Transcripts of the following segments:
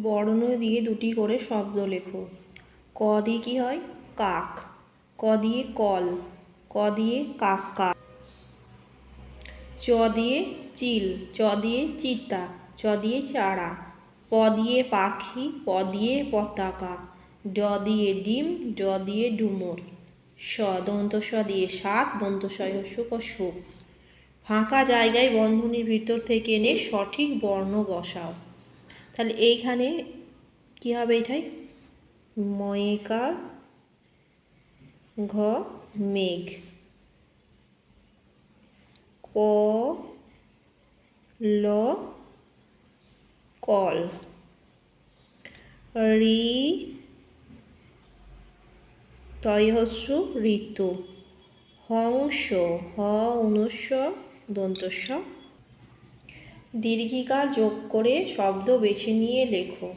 বর্ণ দিয়ে দুটি করে শব্দ লেখো। ক দিয়ে কি হয়? কাক। ক দিয়ে কল। ক দিয়ে কাকা। চ দিয়ে চিল। চ দিয়ে চিতা। চ দিয়ে চারা। প দিয়ে পাখি। প দিয়ে পতাকা। ড দিয়ে ডিম। ড দিয়ে ডুমুর। স দন্ত স দিয়ে সাত। দন্ত স সুখ ও সুখ। ফাঁকা জায়গায় বন্ধনীর ভিতর থেকে এনে সঠিক বর্ণ বসাও। তাহলে এইখানে কী হবে? এটাই ময়কার ঘ মেঘ। ক ল কল। রি তয়হস্য ঋতু। হংস হ অনুস্ব দন্তস্ব। দীর্ঘিকার যোগ করে শব্দ বেছে নিয়ে লেখো।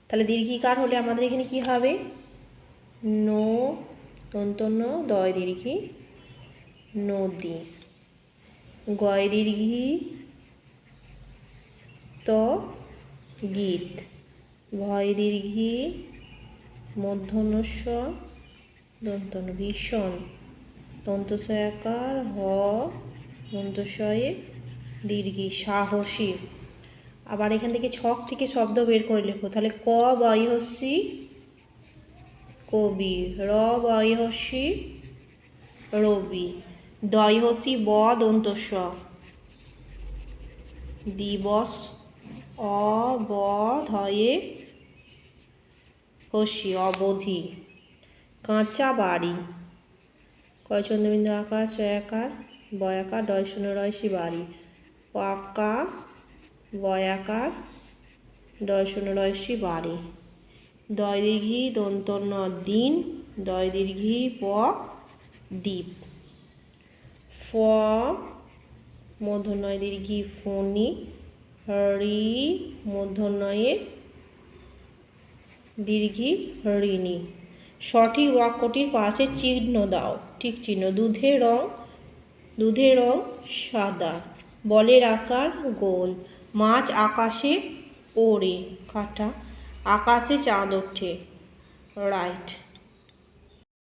তাহলে দীর্ঘিকার হলে আমাদের এখানে কি হবে? নো দন্তন্য দয় দীর্ঘি নদী। গয় দীর্ঘি ত গীত। ভয় দীর্ঘি মধ্যনস্ব দন্তন্য ভীষণ। দন্তস্বয়াকার হ দন্তস্বয়ে দীর্ঘি সাহসী। আবার এখান থেকে ছক থেকে শব্দ বের করে লেখো। তাহলে ক বয়হস্যি কবি। র বয়হস্যি রবি। দয়হস্যি ব দন্তস্ব দিবস। অবধয়ে হস্যি অবধি। কাঁচা বাড়ি। কয় চন্দ্রবিন্দু আকার চয়াকার বয়াকার ডয় শূন্য রয়সি বাড়ি। পাকা বয়াকার ডয় শূন্য রয়সি বাড়ি। দয় দীর্ঘি দন্তন্য দিন। দয় দীর্ঘি প দ্বীপ। ফ মূর্ধন্যয় দীর্ঘি ফণি। রি মূর্ধন্যয়ে দীর্ঘি ঋণী। সঠিক বাক্যটির পাশে চিহ্ন দাও। ঠিক চিহ্ন। দুধের রং সাদা। বলের আকার গোল। মাছ আকাশে ওড়ে। কাটা। আকাশে চাঁদ ওঠে। রাইট।